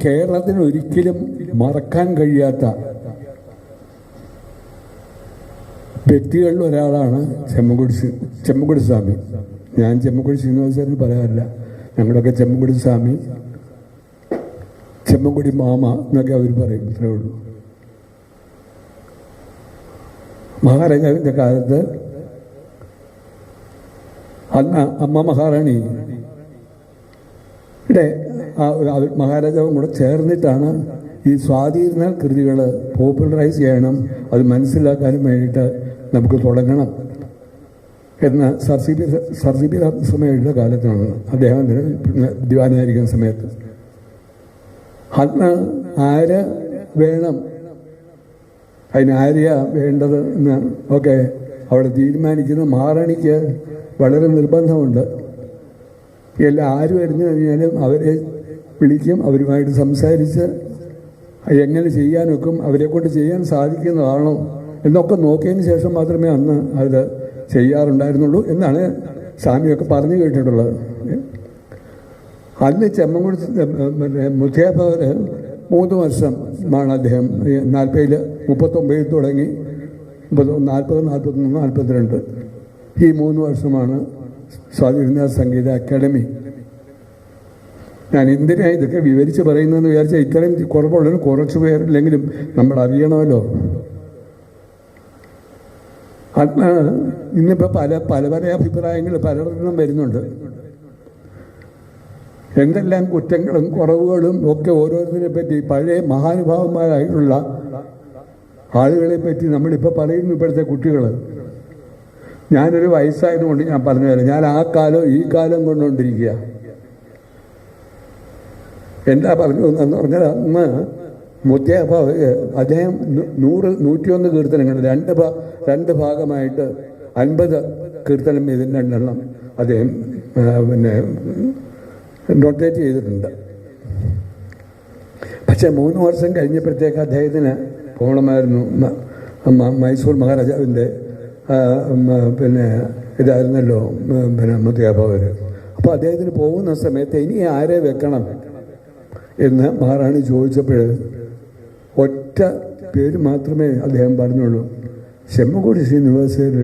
കേരളത്തിന് ഒരിക്കലും മറക്കാൻ കഴിയാത്ത വ്യക്തികളിൽ ഒരാളാണ് ചെമ്മക്കുടി സ്വാമി. ഞാൻ ചെമ്മക്കുടി ശ്രീനിവാസന് പറയാറില്ല, ഞങ്ങളൊക്കെ ചെമ്മക്കുടി സ്വാമി, ചെമ്മക്കുടി മാമ എന്നൊക്കെ അവർ പറയും. ഇത്രേ ഉള്ളൂ. മഹാരാജാവിൻ്റെ കാലത്ത് അന്ന് അമ്മ മഹാറാണി മഹാരാജാവും കൂടെ ചേർന്നിട്ടാണ് ഈ സ്വാധീന കൃതികൾ പോപ്പുലറൈസ് ചെയ്യണം, അത് മനസ്സിലാക്കാനും വേണ്ടിയിട്ട് നമുക്ക് തുടങ്ങണം എന്ന് സർ സി പി രാമസ്വാമിയുടെ കാലത്താണ് അദ്ദേഹം ദിവാനായിരിക്കുന്ന സമയത്ത്. അന്ന് ആര് വേണം, അതിനാരെയാ വേണ്ടത് എന്ന് ഒക്കെ അവിടെ തീരുമാനിക്കുന്ന മഹാറാണിക്ക് വളരെ നിർബന്ധമുണ്ട്. എല്ലാം ആര് വരുന്നു കഴിഞ്ഞാലും അവരെ വിളിക്കും, അവരുമായിട്ട് സംസാരിച്ച് എങ്ങനെ ചെയ്യാനൊക്കും, അവരെ കൊണ്ട് ചെയ്യാൻ സാധിക്കുന്നതാണോ എന്നൊക്കെ നോക്കിയതിന് ശേഷം മാത്രമേ അന്ന് അത് ചെയ്യാറുണ്ടായിരുന്നുള്ളൂ എന്നാണ് സ്വാമിയൊക്കെ പറഞ്ഞു കേട്ടിട്ടുള്ളത്. അന്ന് ചെമ്മൻകുടി മുത്തിയാപ്പവർ 3 വർഷമാണ് അദ്ദേഹം 39 തുടങ്ങി 40, 41, 42 ഈ 3 വർഷമാണ് സ്വാതിരുന്നാഥ് സംഗീത അക്കാദമി. ഞാൻ എന്തിനാണ് ഇതൊക്കെ വിവരിച്ച് പറയുന്നതെന്ന് വിചാരിച്ചാൽ ഇത്രയും കുറവുള്ളതിന് കുറച്ച് പേരില്ലെങ്കിലും നമ്മൾ അറിയണമല്ലോ. അന്ന് ഇന്നിപ്പോൾ പല അഭിപ്രായങ്ങൾ പലർക്കും വരുന്നുണ്ട്. എന്തെല്ലാം കുറ്റങ്ങളും കുറവുകളും ഒക്കെ ഓരോരുത്തരെ പറ്റി പഴയ മഹാനുഭാവന്മാരായിട്ടുള്ള ആളുകളെ പറ്റി നമ്മളിപ്പോൾ പറയുന്നു. ഇപ്പോഴത്തെ കുട്ടികൾ, ഞാനൊരു വയസ്സായതുകൊണ്ട് ഞാൻ പറഞ്ഞു തരാം, ഞാൻ ആ കാലം ഈ കാലം കൊണ്ടുകൊണ്ടിരിക്കുക. എന്താ പറഞ്ഞു എന്ന് പറഞ്ഞാൽ, അന്ന് മുത്തിയാപ്പ അദ്ദേഹം 101 കീർത്തനങ്ങൾ രണ്ട് ഭാഗമായിട്ട് 50 കീർത്തനം ഇതിൻ്റെ 2 അദ്ദേഹം നോട്ടേറ്റ് ചെയ്തിട്ടുണ്ട്. പക്ഷേ 3 വർഷം കഴിഞ്ഞപ്പോഴത്തേക്ക് അദ്ദേഹത്തിന് പോകണമായിരുന്നു മൈസൂർ മഹാരാജാവിൻ്റെ ഇതായിരുന്നല്ലോ മുത്തിയാപ്പവർ. അപ്പോൾ അദ്ദേഹത്തിന് പോകുന്ന സമയത്ത് ഇനി ആരെ വെക്കണം എന്ന് മഹാറാണി ചോദിച്ചപ്പോൾ ഒറ്റ പേര് മാത്രമേ അദ്ദേഹം പറഞ്ഞുള്ളൂ, ചെമ്മക്കുടി ശ്രീനിവാസൻ.